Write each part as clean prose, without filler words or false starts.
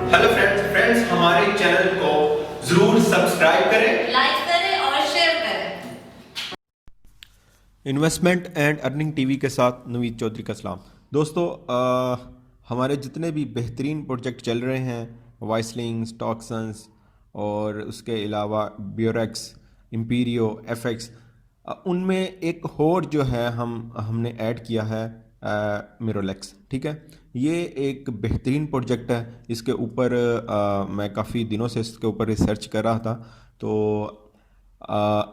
Hello friends हमारे channel को जरूर सब्सक्राइब करें, लाइक करें और शेयर करें। इन्वेस्टमेंट एंड अर्निंग टीवी के साथ नवीद चौधरी का सलाम। दोस्तों, हमारे जितने भी बेहतरीन प्रोजेक्ट चल रहे हैं, वाइसलिंग, स्टॉक्सन्स और उसके अलावा ब्योरेक्स, इम्पीरियो, एफएक्स, उनमें एक और जो है हमने ऐड किया है मिरोलेक्स। ठीक है, ये एक बेहतरीन प्रोजेक्ट है। इसके ऊपर मैं काफ़ी दिनों से इसके ऊपर रिसर्च कर रहा था। तो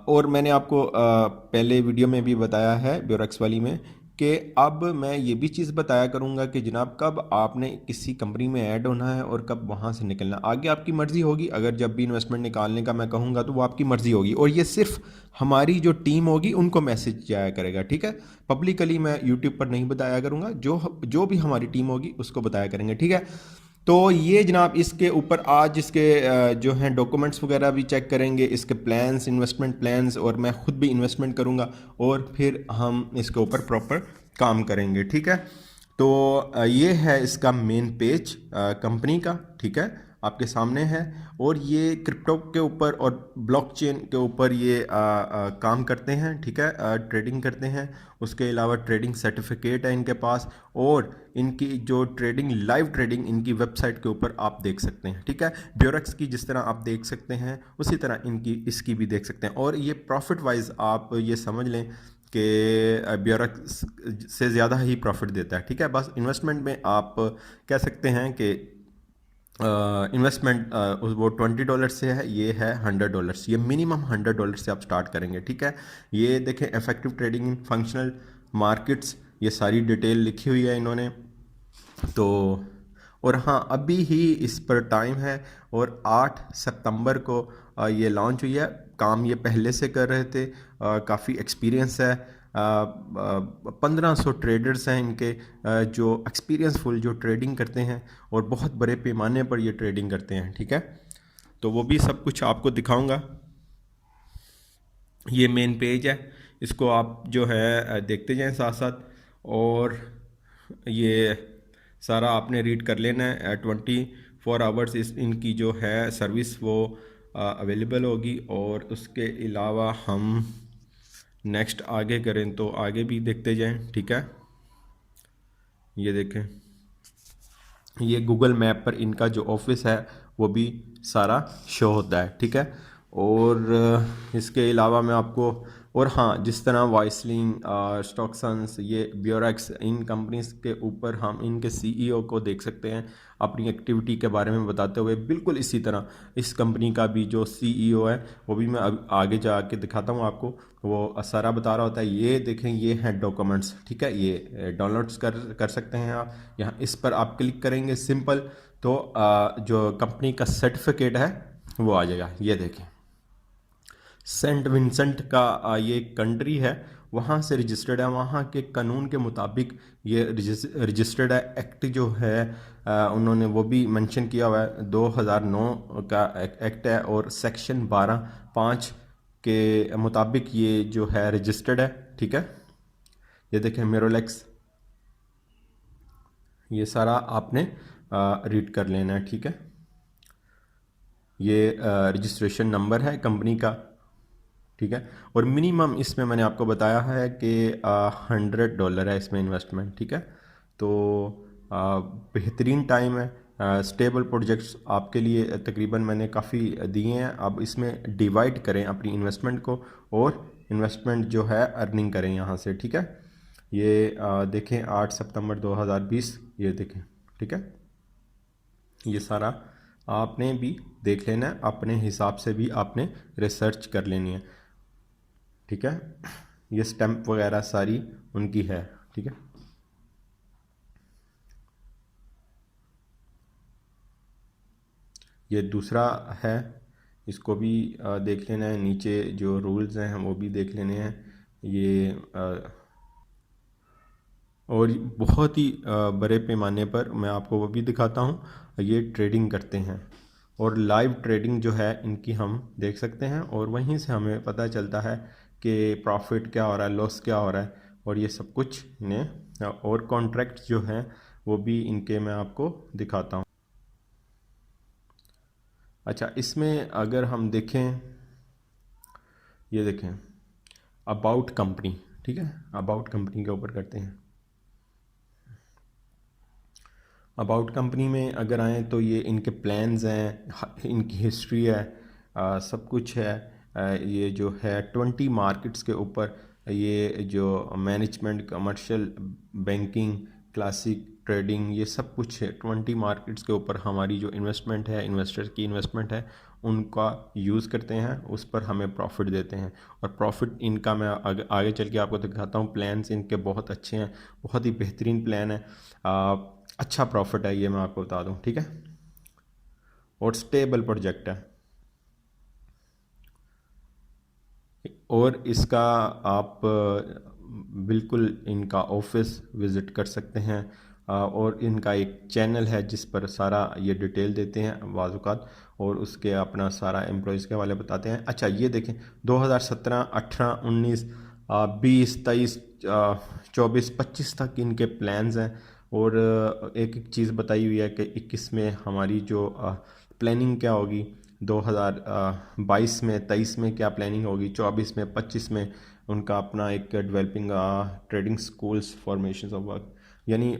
और मैंने आपको पहले वीडियो में भी बताया है ब्योरेक्स वाली में कि अब मैं ये भी चीज़ बताया करूँगा कि जनाब कब आपने किसी कंपनी में ऐड होना है और कब वहाँ से निकलना। आगे आपकी मर्ज़ी होगी, अगर जब भी इन्वेस्टमेंट निकालने का मैं कहूँगा तो वो आपकी मर्ज़ी होगी, और ये सिर्फ हमारी जो टीम होगी उनको मैसेज जाया करेगा। ठीक है, पब्लिकली मैं यूट्यूब पर नहीं बताया करूँगा, जो भी हमारी टीम होगी उसको बताया करेंगे। ठीक है, तो ये जनाब इसके ऊपर आज इसके जो हैं डॉक्यूमेंट्स वगैरह भी चेक करेंगे, इसके प्लान्स, इन्वेस्टमेंट प्लान्स, और मैं ख़ुद भी इन्वेस्टमेंट करूँगा और फिर हम इसके ऊपर प्रॉपर काम करेंगे। ठीक है, तो ये है इसका मेन पेज कंपनी का। ठीक है, आपके सामने है, और ये क्रिप्टो के ऊपर और ब्लॉकचेन के ऊपर ये काम करते हैं। ठीक है, ट्रेडिंग करते हैं। उसके अलावा ट्रेडिंग सर्टिफिकेट है इनके पास, और इनकी जो ट्रेडिंग, लाइव ट्रेडिंग इनकी वेबसाइट के ऊपर आप देख सकते हैं। ठीक है, ब्योरेक्स की जिस तरह आप देख सकते हैं उसी तरह इसकी भी देख सकते हैं। और ये प्रॉफिट वाइज आप ये समझ लें कि ब्योरेक्स से ज़्यादा ही प्रॉफिट देता है। ठीक है, बस इन्वेस्टमेंट में आप कह सकते हैं कि इन्वेस्टमेंट वो $20 से है, ये है $100। ये मिनिमम $100 से आप स्टार्ट करेंगे। ठीक है, ये देखें, effective trading in functional markets, ये सारी डिटेल लिखी हुई है इन्होंने। तो और हाँ, अभी ही इस पर टाइम है, और 8 सितंबर को ये लॉन्च हुई है। काम ये पहले से कर रहे थे, काफ़ी एक्सपीरियंस है। 1500 ट्रेडर्स हैं इनके, जो एक्सपीरियंसफुल, जो ट्रेडिंग करते हैं और बहुत बड़े पैमाने पर ये ट्रेडिंग करते हैं। ठीक है, तो वो भी सब कुछ आपको दिखाऊंगा। ये मेन पेज है, इसको आप जो है देखते जाएं साथ साथ, और ये सारा आपने रीड कर लेना है। 24 आवर्स इनकी जो है सर्विस वो अवेलेबल होगी। और उसके अलावा हम नेक्स्ट आगे करें तो आगे भी देखते जाएं। ठीक है, ये देखें, ये गूगल मैप पर इनका जो ऑफिस है वो भी सारा शो होता है। ठीक है, और इसके अलावा मैं आपको, और हाँ, जिस तरह वाइसलिंग, स्टॉक्सन्स, ये ब्योरेक्स, इन कंपनीज के ऊपर हम इनके सीईओ को देख सकते हैं अपनी एक्टिविटी के बारे में बताते हुए। बिल्कुल इसी तरह इस कंपनी का भी जो सीईओ है वो भी मैं आगे जाके दिखाता हूँ आपको, वो सारा बता रहा होता है। ये देखें, ये हैं डॉक्यूमेंट्स। ठीक है, ये डाउनलोड्स कर सकते हैं आप। यहाँ इस पर आप क्लिक करेंगे सिंपल, तो जो कंपनी का सर्टिफिकेट है वो आ जाएगा। ये देखें, सेंट विंसेंट का ये कंट्री है, वहाँ से रजिस्टर्ड है, वहाँ के कानून के मुताबिक ये रजिस्टर्ड है। एक्ट जो है उन्होंने वो भी मेंशन किया हुआ है, 2009 का एक्ट है, और सेक्शन 12(5) के मुताबिक ये जो है रजिस्टर्ड है। ठीक है, ये देखें मिरोलेक्स, ये सारा आपने रीड कर लेना है। ठीक है, ये रजिस्ट्रेशन नंबर है कंपनी का। ठीक है, और मिनिमम इसमें मैंने आपको बताया है कि $100 है इसमें इन्वेस्टमेंट। ठीक है, तो बेहतरीन टाइम है। स्टेबल प्रोजेक्ट्स आपके लिए तकरीबन मैंने काफ़ी दिए हैं। अब इसमें डिवाइड करें अपनी इन्वेस्टमेंट को, और इन्वेस्टमेंट जो है अर्निंग करें यहाँ से। ठीक है, ये देखें 8 सितंबर 2020, ये देखें। ठीक है, ये सारा आपने भी देख लेना है, अपने हिसाब से भी आपने रिसर्च कर लेनी है। ठीक है, ये स्टैम्प वगैरह सारी उनकी है। ठीक है, ये दूसरा है, इसको भी देख लेना है। नीचे जो रूल्स हैं वो भी देख लेने हैं। ये और बहुत ही बड़े पैमाने पर मैं आपको वो भी दिखाता हूँ। ये ट्रेडिंग करते हैं, और लाइव ट्रेडिंग जो है इनकी हम देख सकते हैं, और वहीं से हमें पता चलता है कि प्रॉफिट क्या हो रहा है, लॉस क्या हो रहा है, और ये सब कुछ इन्हें, और कॉन्ट्रैक्ट जो हैं वो भी इनके मैं आपको दिखाता हूँ। अच्छा, इसमें अगर हम देखें, ये देखें अबाउट कंपनी, ठीक है, अबाउट कंपनी के ऊपर करते हैं। अबाउट कंपनी में अगर आएँ तो ये इनके प्लान्स हैं, इनकी हिस्ट्री है, सब कुछ है। ये जो है 20 मार्केट्स के ऊपर ये जो management, commercial, banking, classic trading, ये सब कुछ है। 20 मार्केट्स के ऊपर हमारी जो इन्वेस्टमेंट है, इन्वेस्टर की इन्वेस्टमेंट है, उनका यूज़ करते हैं, उस पर हमें प्रॉफिट देते हैं। और प्रॉफिट इनका मैं आगे चल के आपको दिखाता हूँ। प्लान्स इनके बहुत अच्छे हैं, बहुत ही बेहतरीन प्लान है, अच्छा प्रॉफिट है, ये मैं आपको बता दूं, ठीक है। और स्टेबल प्रोजेक्ट है, और इसका आप बिल्कुल इनका ऑफिस विज़िट कर सकते हैं। और इनका एक चैनल है जिस पर सारा ये डिटेल देते हैं वाजुकात, और उसके अपना सारा एम्प्लॉयज़ के वाले बताते हैं। अच्छा, ये देखें 2017, 18, 19, 20, 23, 24, 25 तक इनके प्लान्स हैं। और एक एक चीज़ बताई हुई है कि 21 में हमारी जो प्लानिंग क्या होगी, 2022 में, 23 में क्या प्लानिंग होगी, 24 में, 25 में उनका अपना एक developing trading schools, formation of work, यानी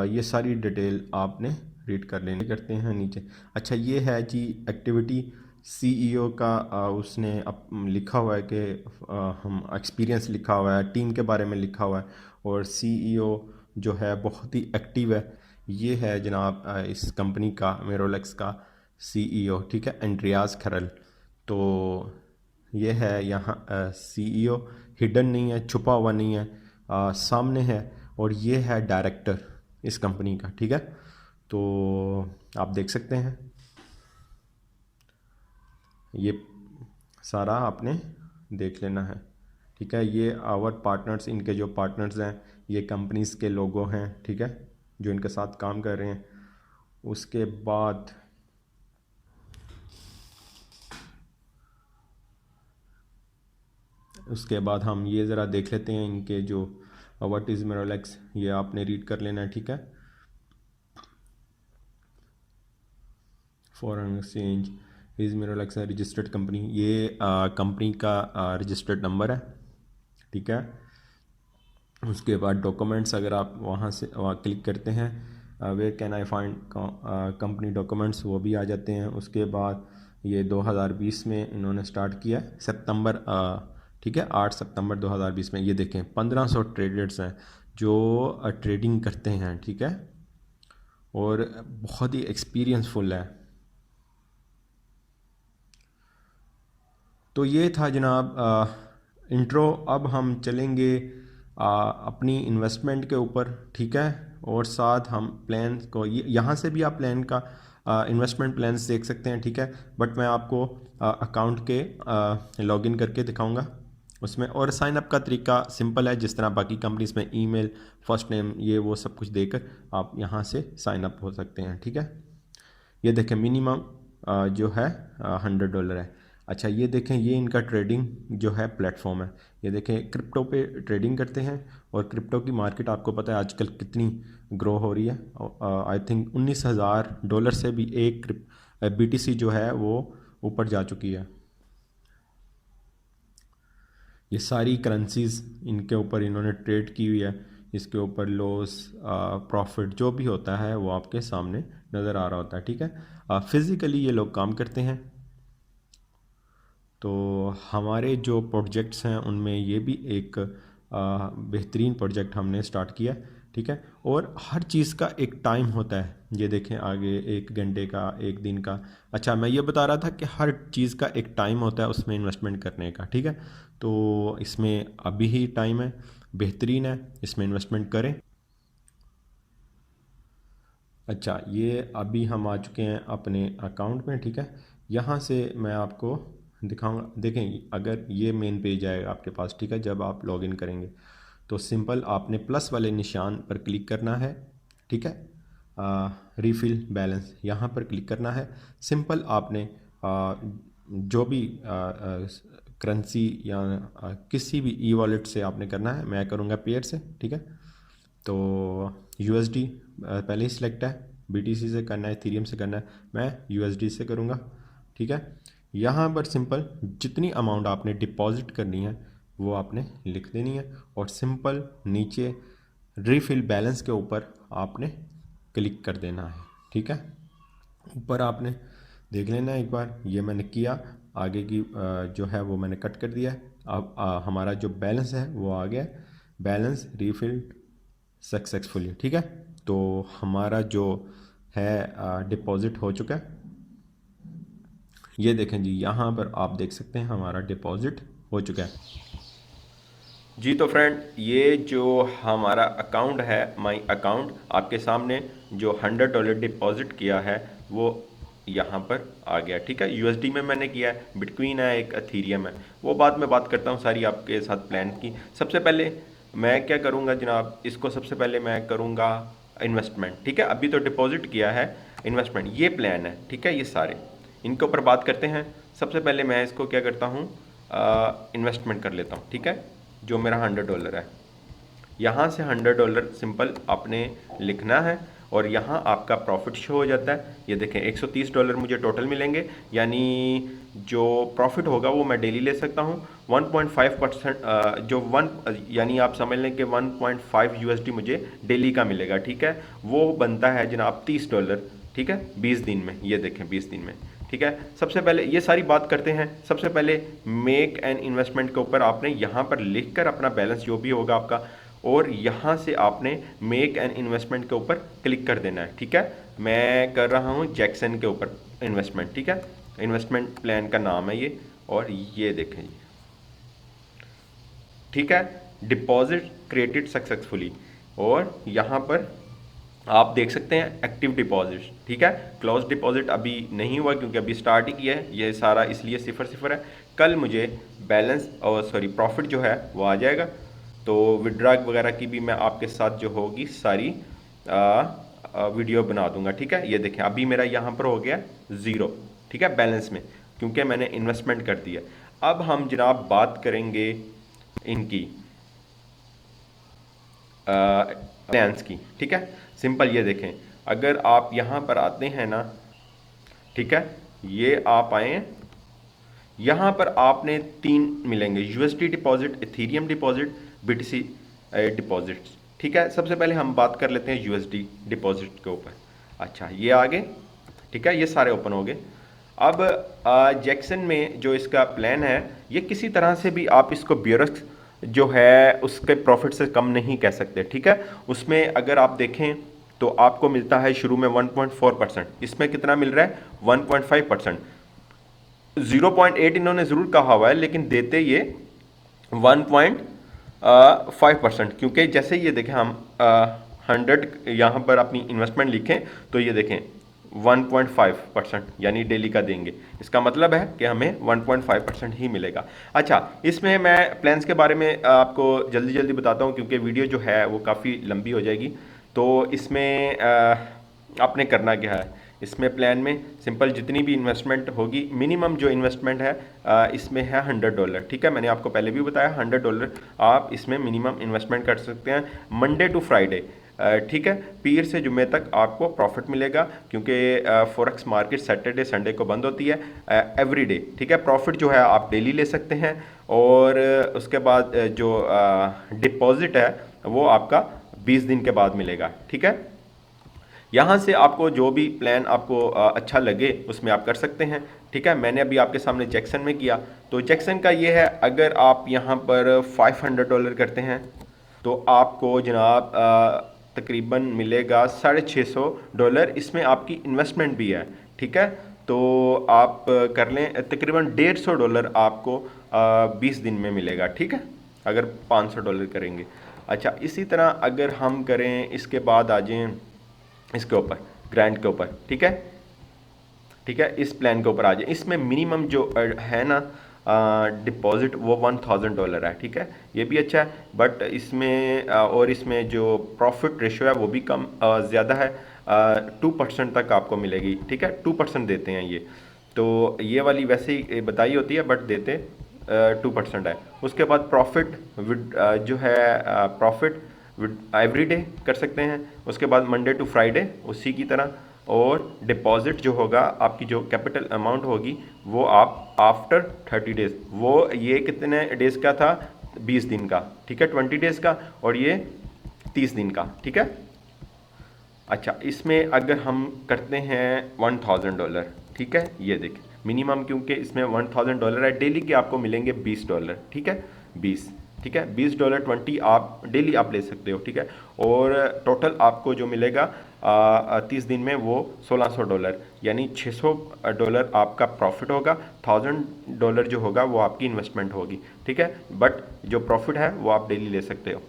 ये सारी डिटेल आपने रीड कर लेनी करते हैं नीचे। अच्छा, ये है जी एक्टिविटी सीईओ का, उसने लिखा हुआ है कि हम एक्सपीरियंस लिखा हुआ है, टीम के बारे में लिखा हुआ है, और सीईओ जो है बहुत ही एक्टिव है। ये है जनाब इस कंपनी का, मेरोलेक्स का सीईओ, ठीक है, एंड्रियास खरल। तो ये है यहाँ सीईओ, हिडन नहीं है, छुपा हुआ नहीं है, सामने है। और ये है डायरेक्टर इस कंपनी का, ठीक है। तो आप देख सकते हैं, ये सारा आपने देख लेना है, ठीक है। ये आवर पार्टनर्स, इनके जो पार्टनर्स हैं, ये कंपनीज़ के लोगो हैं, ठीक है, जो इनके साथ काम कर रहे हैं। उसके बाद हम ये ज़रा देख लेते हैं इनके जो व्हाट इज़ मेरोलेक्स, ये आपने रीड कर लेना है, ठीक है। Foreign exchange is Merolex registered company, ये कंपनी का रजिस्टर्ड नंबर है, ठीक है। उसके बाद डॉक्यूमेंट्स, अगर आप वहाँ से क्लिक करते हैं, where can I find company documents, वो भी आ जाते हैं। उसके बाद ये 2020 में इन्होंने स्टार्ट किया, सितंबर, ठीक है, 8 सितंबर 2020 में। ये देखें 1500 ट्रेडर्स हैं जो ट्रेडिंग करते हैं, ठीक है, और बहुत ही एक्सपीरियंसफुल है। तो ये था जनाब इंट्रो। अब हम चलेंगे अपनी इन्वेस्टमेंट के ऊपर, ठीक है, और साथ हम प्लान को, यहाँ से भी आप प्लान का इन्वेस्टमेंट प्लान्स देख सकते हैं, ठीक है। बट मैं आपको अकाउंट के लॉगिन करके दिखाऊंगा उसमें। और साइन अप का तरीका सिंपल है, जिस तरह बाकी कंपनीज में ईमेल, फर्स्ट नेम, ये वो सब कुछ देकर आप यहाँ से साइन अप हो सकते हैं, ठीक है। ये देखें मिनिमम जो है $100 है। अच्छा, ये देखें, ये इनका ट्रेडिंग जो है प्लेटफॉर्म है। ये देखें क्रिप्टो पे ट्रेडिंग करते हैं, और क्रिप्टो की मार्केट आपको पता है आजकल कितनी ग्रो हो रही है। आई थिंक $19,000 से भी एक BTC जो है वो ऊपर जा चुकी है। ये सारी करेंसीज इनके ऊपर इन्होंने ट्रेड की हुई है, इसके ऊपर लॉस प्रॉफिट जो भी होता है वो आपके सामने नज़र आ रहा होता है, ठीक है। फिज़िकली ये लोग काम करते हैं। तो हमारे जो प्रोजेक्ट्स हैं उनमें ये भी एक बेहतरीन प्रोजेक्ट हमने स्टार्ट किया, ठीक है। और हर चीज़ का एक टाइम होता है, ये देखें आगे 1 घंटे का, 1 दिन का। अच्छा, मैं ये बता रहा था कि हर चीज़ का एक टाइम होता है उसमें इन्वेस्टमेंट करने का, ठीक है। तो इसमें अभी ही टाइम है, बेहतरीन है, इसमें इन्वेस्टमेंट करें। अच्छा, ये अभी हम आ चुके हैं अपने अकाउंट में, ठीक है। यहाँ से मैं आपको दिखाऊंगा, देखें अगर ये मेन पेज आएगा आपके पास, ठीक है, जब आप लॉगिन करेंगे तो सिंपल आपने प्लस वाले निशान पर क्लिक करना है, ठीक है। रीफिल बैलेंस यहाँ पर क्लिक करना है। सिंपल आपने जो भी करेंसी या किसी भी ई वॉलेट से आपने करना है, मैं करूँगा पेयर से, ठीक है। तो USD पहले ही सिलेक्ट है, BTC से करना है, इथेरियम से करना है, मैं USD से करूँगा। ठीक है। यहाँ पर सिंपल जितनी अमाउंट आपने डिपॉजिट करनी है वो आपने लिख देनी है और सिंपल नीचे रीफिल बैलेंस के ऊपर आपने क्लिक कर देना है। ठीक है, ऊपर आपने देख लेना एक बार, ये मैंने किया, आगे की जो है वो मैंने कट कर दिया है। अब हमारा जो बैलेंस है वो आ गया, बैलेंस रीफिल्ड सक्सेसफुली। ठीक है, तो हमारा जो है डिपॉजिट हो चुका है। ये देखें जी, यहाँ पर आप देख सकते हैं हमारा डिपॉजिट हो चुका है जी। तो फ्रेंड, ये जो हमारा अकाउंट है, माई अकाउंट, आपके सामने जो $100 डिपॉजिट किया है वो यहाँ पर आ गया। ठीक है, यूएसडी में मैंने किया है, बिटकॉइन है, एक एथेरियम है, वो बाद में बात करता हूँ सारी आपके साथ प्लान की। सबसे पहले मैं क्या करूँगा जनाब, इसको सबसे पहले मैं करूँगा इन्वेस्टमेंट। ठीक है, अभी तो डिपॉजिट किया है, इन्वेस्टमेंट ये प्लान है। ठीक है, ये सारे इनके ऊपर बात करते हैं। सबसे पहले मैं इसको क्या करता हूँ, इन्वेस्टमेंट कर लेता हूँ। ठीक है, जो मेरा $100 है, यहाँ से $100 सिंपल आपने लिखना है और यहाँ आपका प्रॉफिट शो हो जाता है। ये देखें, $130 मुझे टोटल मिलेंगे, यानी जो प्रॉफिट होगा वो मैं डेली ले सकता हूँ। 1.5% यानी आप समझ लें कि 1.5 USD मुझे डेली का मिलेगा। ठीक है, वो बनता है जनाब $30। ठीक है, 20 दिन में, ये देखें 20 दिन में। ठीक है, सबसे पहले ये सारी बात करते हैं। सबसे पहले मेक एन इन्वेस्टमेंट के ऊपर आपने यहाँ पर लिखकर अपना बैलेंस जो भी होगा आपका, और यहाँ से आपने मेक एन इन्वेस्टमेंट के ऊपर क्लिक कर देना है। ठीक है, मैं कर रहा हूँ जैक्सन के ऊपर इन्वेस्टमेंट। ठीक है, इन्वेस्टमेंट प्लान का नाम है ये, और ये देखें जी। ठीक है, डिपॉजिट क्रिएटेड सक्सेसफुली, और यहाँ पर आप देख सकते हैं एक्टिव डिपॉजिट। ठीक है, क्लोज डिपॉजिट अभी नहीं हुआ क्योंकि अभी स्टार्ट ही किया है, ये सारा इसलिए 0 है। कल मुझे बैलेंस और प्रॉफिट जो है वो आ जाएगा, तो विड्रॉ वगैरह की भी मैं आपके साथ जो होगी सारी वीडियो बना दूंगा। ठीक है, ये देखें अभी मेरा यहाँ पर हो गया 0। ठीक है, बैलेंस में, क्योंकि मैंने इन्वेस्टमेंट कर दिया। अब हम जनाब बात करेंगे इनकी प्लान्स की। ठीक है, सिंपल ये देखें, अगर आप यहाँ पर आते हैं ना, ठीक है, ये आप आए, यहाँ पर आपने 3 मिलेंगे, USD deposit, Ethereum deposit, BTC deposit. ठीक है, सबसे पहले हम बात कर लेते हैं यूएसडी डिपॉजिट के ऊपर। अच्छा, ये आगे, ठीक है, ये सारे ओपन हो गए। अब जैक्सन में जो इसका प्लान है, ये किसी तरह से भी आप इसको बियरक्स जो है उसके प्रॉफिट से कम नहीं कह सकते। ठीक है, उसमें अगर आप देखें तो आपको मिलता है शुरू में 1.4%, इसमें कितना मिल रहा है 1.5%। 0.8 इन्होंने ज़रूर कहा हुआ है, लेकिन देते ये 1.5%, क्योंकि जैसे ये देखें हम 100 यहाँ पर अपनी इन्वेस्टमेंट लिखें तो ये देखें 1.5% यानी डेली का देंगे, इसका मतलब है कि हमें 1.5% ही मिलेगा। अच्छा, इसमें मैं प्लान्स के बारे में आपको जल्दी जल्दी बताता हूँ क्योंकि वीडियो जो है वो काफ़ी लंबी हो जाएगी। तो इसमें आपने करना क्या है, इसमें प्लान में सिंपल जितनी भी इन्वेस्टमेंट होगी, मिनिमम जो इन्वेस्टमेंट है इसमें है $100। ठीक है, मैंने आपको पहले भी बताया $100 आप इसमें मिनिमम इन्वेस्टमेंट कर सकते हैं, मंडे टू फ्राइडे। ठीक है, पीर से जुमे तक आपको प्रॉफिट मिलेगा, क्योंकि फॉरेक्स मार्केट सैटरडे संडे को बंद होती है एवरी डे। ठीक है, प्रॉफिट जो है आप डेली ले सकते हैं, और उसके बाद जो डिपॉजिट है वो आपका 20 दिन के बाद मिलेगा। ठीक है, यहाँ से आपको जो भी प्लान आपको अच्छा लगे उसमें आप कर सकते हैं। ठीक है, मैंने अभी आपके सामने जैक्सन में किया, तो जैक्सन का ये है, अगर आप यहाँ पर $500 करते हैं तो आपको जनाब तकरीबन मिलेगा $650। इसमें आपकी इन्वेस्टमेंट भी है। ठीक है, तो आप कर लें, तकरीबन $150 आपको 20 दिन में मिलेगा। ठीक है, अगर $500 करेंगे। अच्छा, इसी तरह अगर हम करें, इसके बाद आ जाएँ इसके ऊपर ग्रांट के ऊपर। ठीक है, ठीक है, इस प्लान के ऊपर आ जाए। इसमें मिनिमम जो है ना डिपॉजिट वो $1000 है। ठीक है, ये भी अच्छा है, बट इसमें और इसमें जो प्रॉफिट रेशो है वो भी कम ज़्यादा है, 2% तक आपको मिलेगी। ठीक है, 2% देते हैं ये, तो ये वाली वैसे ही बताई होती है बट देते 2% है। उसके बाद प्रॉफिट जो है प्रॉफिट एवरी डे कर सकते हैं। उसके बाद मंडे टू फ्राइडे उसी की तरह और डिपॉजिट जो होगा, आपकी जो कैपिटल अमाउंट होगी वो आप आफ्टर 30 डेज़, वो ये कितने डेज़ का था, 20 दिन का, ठीक है, 20 डेज़ का, और ये 30 दिन का, ठीक है। अच्छा, इसमें अगर हम करते हैं $1000, ठीक है, ये देखें मिनिमम, क्योंकि इसमें $1000 है, डेली के आपको मिलेंगे $20, ठीक है, 20, ठीक है, $20 20 आप डेली आप ले सकते हो, ठीक है। और टोटल आपको जो मिलेगा 30 दिन में वो $1600, यानी $600 आपका प्रॉफिट होगा, $1000 जो होगा वो आपकी इन्वेस्टमेंट होगी, ठीक है। बट जो प्रॉफिट है वो आप डेली ले सकते हो।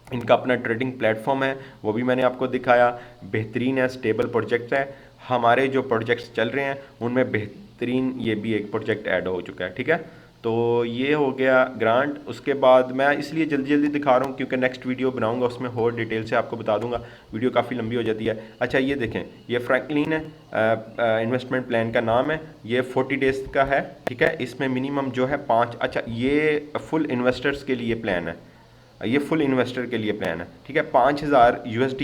इनका अपना ट्रेडिंग प्लेटफॉर्म है, वो भी मैंने आपको दिखाया, बेहतरीन है, स्टेबल प्रोजेक्ट है। हमारे जो प्रोजेक्ट्स चल रहे हैं उनमें बेहतरीन ये भी एक प्रोजेक्ट ऐड हो चुका है, ठीक है। तो ये हो गया ग्रांट। उसके बाद मैं इसलिए जल्दी जल्दी दिखा रहा हूँ क्योंकि नेक्स्ट वीडियो बनाऊंगा उसमें और डिटेल से आपको बता दूंगा, वीडियो काफ़ी लंबी हो जाती है। अच्छा, ये देखें, ये फ्रैंकलिन है, इन्वेस्टमेंट प्लान का नाम है, ये 40 डेज़ का है, ठीक है। इसमें मिनिमम जो है 5, अच्छा ये फुल इन्वेस्टर्स के लिए प्लान है, ये फुल इन्वेस्टर के लिए प्लान है, ठीक है। 5000 USD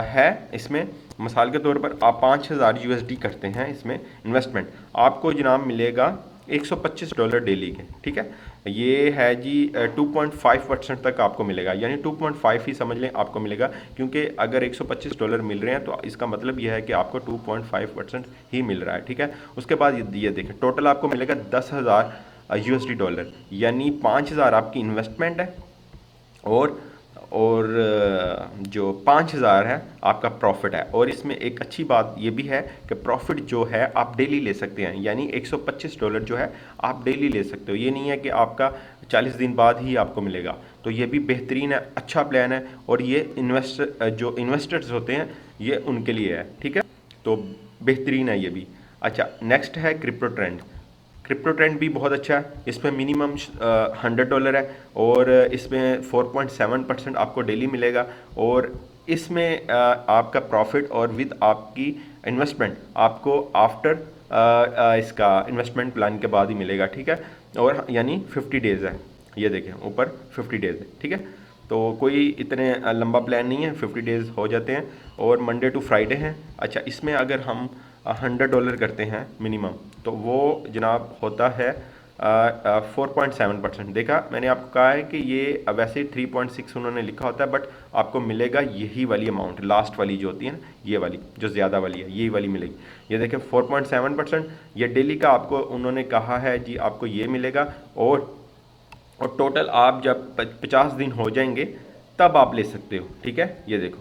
है इसमें, मिसाल के तौर पर आप 5000 USD करते हैं इसमें इन्वेस्टमेंट, आपको जनाब मिलेगा $125 डेली के, ठीक है। ये है जी 2.5% तक आपको मिलेगा, यानी 2.5 ही समझ लें आपको मिलेगा, क्योंकि अगर $125 मिल रहे हैं तो इसका मतलब यह है कि आपको 2.5% ही मिल रहा है, ठीक है। उसके बाद ये देखें, टोटल आपको मिलेगा $10,000 USD, यानी 5000 आपकी इन्वेस्टमेंट है और जो 5000 है आपका प्रॉफिट है। और इसमें एक अच्छी बात ये भी है कि प्रॉफिट जो है आप डेली ले सकते हैं, यानी $125 जो है आप डेली ले सकते हो, ये नहीं है कि आपका 40 दिन बाद ही आपको मिलेगा। तो ये भी बेहतरीन है, अच्छा प्लान है, और ये जो इन्वेस्टर्स होते हैं ये उनके लिए है, ठीक है। तो बेहतरीन है ये भी। अच्छा, नेक्स्ट है क्रिप्टो ट्रेंड। क्रिप्टो ट्रेंड भी बहुत अच्छा है, इसमें मिनिमम $100 है, और इसमें 4.7% आपको डेली मिलेगा, और इसमें आपका प्रॉफिट और विद आपकी इन्वेस्टमेंट आपको आफ्टर इसका इन्वेस्टमेंट प्लान के बाद ही मिलेगा, ठीक है। और यानी 50 डेज़ है, ये देखें ऊपर 50 डेज़ है, ठीक है। तो कोई इतने लंबा प्लान नहीं है, 50 डेज़ हो जाते हैं, और मंडे टू फ्राइडे हैं। अच्छा, इसमें अगर हम $100 करते हैं मिनिमम, तो वो जनाब होता है 4.7%। देखा, मैंने आपको कहा है कि ये वैसे 3.6 उन्होंने लिखा होता है, बट आपको मिलेगा यही वाली अमाउंट, लास्ट वाली जो होती है ना, ये वाली जो ज़्यादा वाली है, यही वाली मिलेगी। ये देखें 4.7%, ये डेली का आपको उन्होंने कहा है जी, आपको ये मिलेगा। और टोटल आप जब 50 दिन हो जाएंगे तब आप ले सकते हो, ठीक है। ये देखो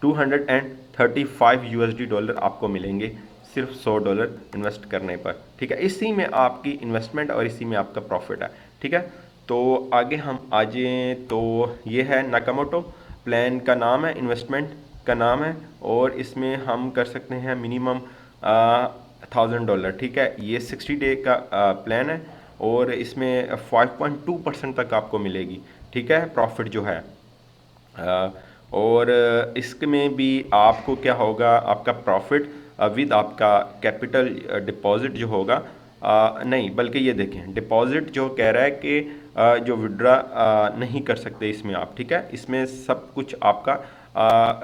$235 USD आपको मिलेंगे सिर्फ $100 इन्वेस्ट करने पर, ठीक है। इसी में आपकी इन्वेस्टमेंट और इसी में आपका प्रॉफिट है, ठीक है। तो आगे हम आ जाएँ, तो ये है नाकामोटो प्लान का नाम है, इन्वेस्टमेंट का नाम है, और इसमें हम कर सकते हैं मिनिमम $1000, ठीक है। ये 60 डे का प्लान है, और इसमें 5.2% तक आपको मिलेगी, ठीक है, प्रॉफिट जो है। और इसमें भी आपको क्या होगा, आपका प्रॉफिट विद आपका कैपिटल डिपॉजिट जो होगा, नहीं बल्कि ये देखें, डिपॉजिट जो कह रहा है कि जो विड्रा नहीं कर सकते इसमें आप, ठीक है। इसमें सब कुछ आपका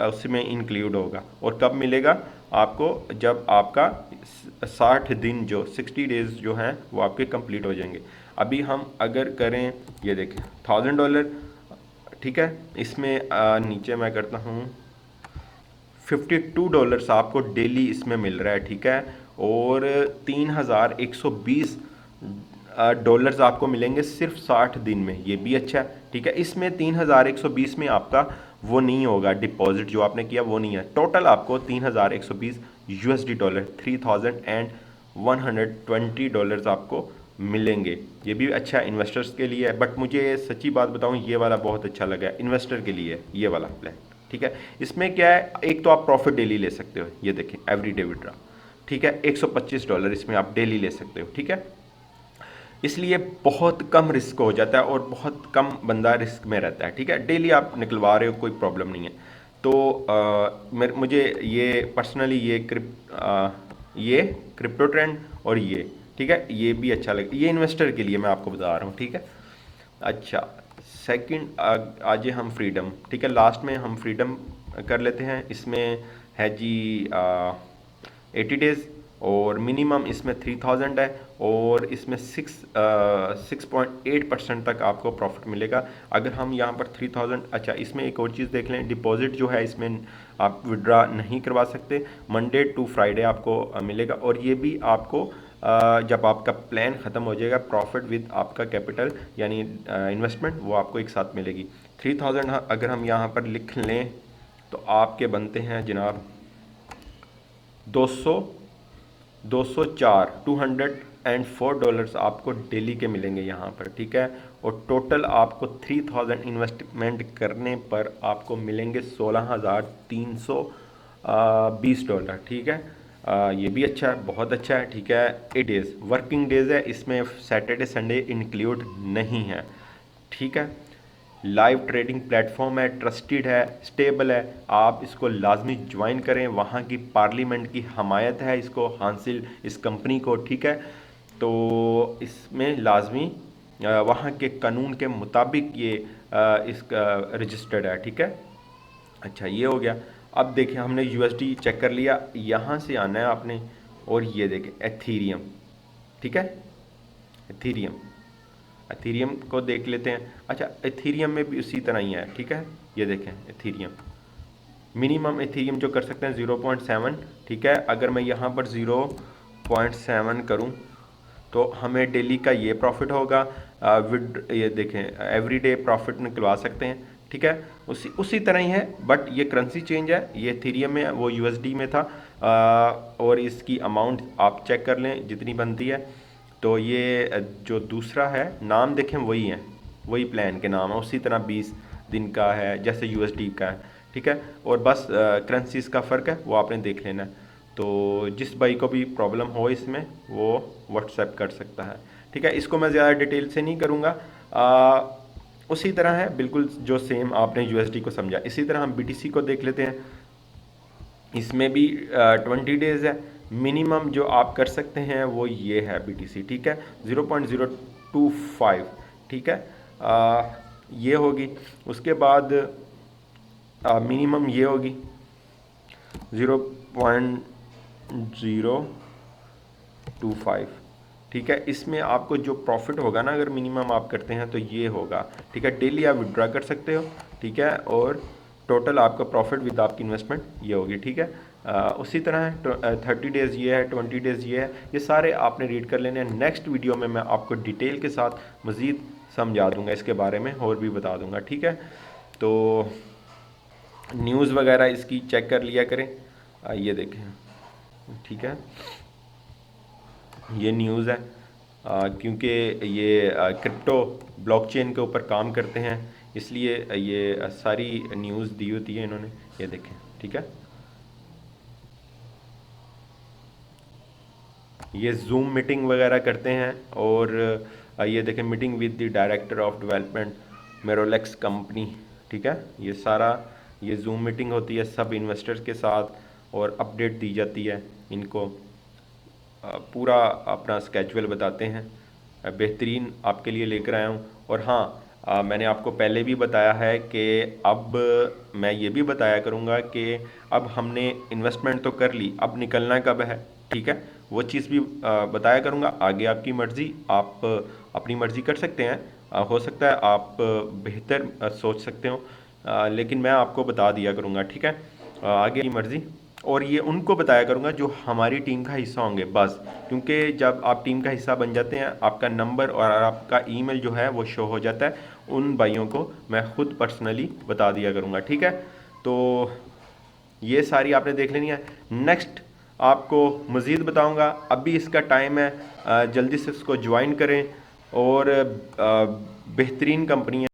उसमें इंक्लूड होगा। और कब मिलेगा आपको, जब आपका 60 दिन जो 60 डेज़ जो हैं वो आपके कंप्लीट हो जाएंगे। अभी हम अगर करें, ये देखें $1000, ठीक है। इसमें नीचे मैं करता हूँ $52 आपको डेली इसमें मिल रहा है, ठीक है। और $3120 आपको मिलेंगे सिर्फ 60 दिन में, ये भी अच्छा है, ठीक है। इसमें 3120 में आपका वो नहीं होगा, डिपॉजिट जो आपने किया वो नहीं है। टोटल आपको $3120 USD $3120 आपको मिलेंगे, ये भी अच्छा इन्वेस्टर्स के लिए है। बट मुझे सच्ची बात बताऊं, ये वाला बहुत अच्छा लगा, इन्वेस्टर के लिए ये वाला प्लान, ठीक है। इसमें क्या है, एक तो आप प्रॉफिट डेली ले सकते हो, ये देखें एवरीडे विड्रॉ, ठीक है। $125 इसमें आप डेली ले सकते हो, ठीक है। इसलिए बहुत कम रिस्क हो जाता है और बहुत कम बंदा रिस्क में रहता है, ठीक है। डेली आप निकलवा रहे हो, कोई प्रॉब्लम नहीं है। तो मुझे ये पर्सनली ये क्रिप्टो ट्रेंड और ये, ठीक है, ये भी अच्छा लगा, ये इन्वेस्टर के लिए मैं आपको बता रहा हूँ, ठीक है। अच्छा, सेकंड आज हम फ्रीडम, ठीक है, लास्ट में हम फ्रीडम कर लेते हैं। इसमें है जी 80 डेज़, और मिनिमम इसमें 3000 है, और इसमें 6.8% तक आपको प्रॉफिट मिलेगा अगर हम यहाँ पर 3000। अच्छा, इसमें एक और चीज़ देख लें, डिपॉजिट जो है इसमें आप विड्रा नहीं करवा सकते, मंडे टू फ्राइडे आपको मिलेगा, और ये भी आपको जब आपका प्लान ख़त्म हो जाएगा, प्रॉफिट विद आपका कैपिटल यानी इन्वेस्टमेंट, वो आपको एक साथ मिलेगी। 3000 अगर हम यहाँ पर लिख लें तो आपके बनते हैं जनाब 204 डॉलर्स आपको डेली के मिलेंगे यहाँ पर, ठीक है। और टोटल आपको 3000 इन्वेस्टमेंट करने पर आपको मिलेंगे 16,320 डॉलर, ठीक है। ये भी अच्छा है, बहुत अच्छा है, ठीक है। 8 डेज़ वर्किंग डेज़ है, इसमें सैटरडे संडे इंक्लूड नहीं है, ठीक है। लाइव ट्रेडिंग प्लेटफॉर्म है, ट्रस्टेड है, स्टेबल है, आप इसको लाजमी ज्वाइन करें। वहाँ की पार्लियामेंट की हमायत है इसको हासिल, इस कंपनी को, ठीक है। तो इसमें लाजमी वहाँ के कानून के मुताबिक ये इसका रजिस्टर्ड है, ठीक है। अच्छा, ये हो गया। अब देखिए, हमने यूएसडी चेक कर लिया, यहाँ से आना है आपने, और ये देखें एथीरियम, ठीक है। एथीरियम को देख लेते हैं। अच्छा, एथीरियम में भी उसी तरह ही है, ठीक है। ये देखें एथीरियम, मिनिमम एथीरियम जो कर सकते हैं 0.7, ठीक है। अगर मैं यहाँ पर 0.7 करूँ तो हमें डेली का ये प्रॉफिट होगा। ये देखें एवरीडे प्रॉफिट निकलवा सकते हैं, ठीक है। उसी तरह ही है, बट ये करेंसी चेंज है, ये एथीरियम में, वो यूएसडी में था। और इसकी अमाउंट आप चेक कर लें जितनी बनती है। तो ये जो दूसरा है, नाम देखें वही है, वही प्लान के नाम है, उसी तरह 20 दिन का है जैसे यूएसडी का है, ठीक है। और बस करेंसीज का फ़र्क है, वो आपने देख लेना है। तो जिस भाई को भी प्रॉब्लम हो इसमें, वो व्हाट्सएप कर सकता है, ठीक है। इसको मैं ज़्यादा डिटेल से नहीं करूँगा, उसी तरह है बिल्कुल जो सेम आपने यूएसडी को समझा। इसी तरह हम बीटीसी को देख लेते हैं, इसमें भी 20 डेज़ है। मिनिमम जो आप कर सकते हैं वो ये है बीटीसी, ठीक है, 0.025, ठीक है। ये होगी, उसके बाद मिनिमम ये होगी 0.025, ठीक है। इसमें आपको जो प्रॉफिट होगा ना, अगर मिनिमम आप करते हैं तो ये होगा, ठीक है। डेली आप विड्रॉ कर सकते हो, ठीक है। और टोटल आपका प्रॉफिट विद आपकी इन्वेस्टमेंट ये होगी, ठीक है। उसी तरह है 30 डेज़ ये है, 20 डेज़ ये है, ये सारे आपने रीड कर लेने हैं। नेक्स्ट वीडियो में मैं आपको डिटेल के साथ मज़ीद समझा दूंगा इसके बारे में, और भी बता दूंगा, ठीक है। तो न्यूज़ वगैरह इसकी चेक कर लिया करें, ये देखें, ठीक है। ये न्यूज़ है, क्योंकि ये क्रिप्टो ब्लॉकचेन के ऊपर काम करते हैं, इसलिए ये सारी न्यूज़ दी होती है इन्होंने, ये देखें, ठीक है। ये जूम मीटिंग वगैरह करते हैं, और ये देखें meeting with the director of development Merolex company, ठीक है। ये सारा ये जूम मीटिंग होती है सब इन्वेस्टर्स के साथ, और अपडेट दी जाती है इनको, पूरा अपना स्केजुअल बताते हैं। बेहतरीन आपके लिए लेकर आया हूँ। और हाँ, मैंने आपको पहले भी बताया है कि अब मैं ये भी बताया करूँगा कि अब हमने इन्वेस्टमेंट तो कर ली, अब निकलना कब है, ठीक है। वो चीज़ भी बताया करूँगा। आगे आपकी मर्ज़ी, आप अपनी मर्ज़ी कर सकते हैं, हो सकता है आप बेहतर सोच सकते हो, लेकिन मैं आपको बता दिया करूँगा, ठीक है। आगे की मर्ज़ी, और ये उनको बताया करूँगा जो हमारी टीम का हिस्सा होंगे बस, क्योंकि जब आप टीम का हिस्सा बन जाते हैं, आपका नंबर और आपका ईमेल जो है वो शो हो जाता है, उन भाइयों को मैं ख़ुद पर्सनली बता दिया करूँगा, ठीक है। तो ये सारी आपने देख लेनी है। नेक्स्ट आपको मज़ीद बताऊँगा, अभी इसका टाइम है, जल्दी से इसको ज्वाइन करें, और बेहतरीन कंपनी है।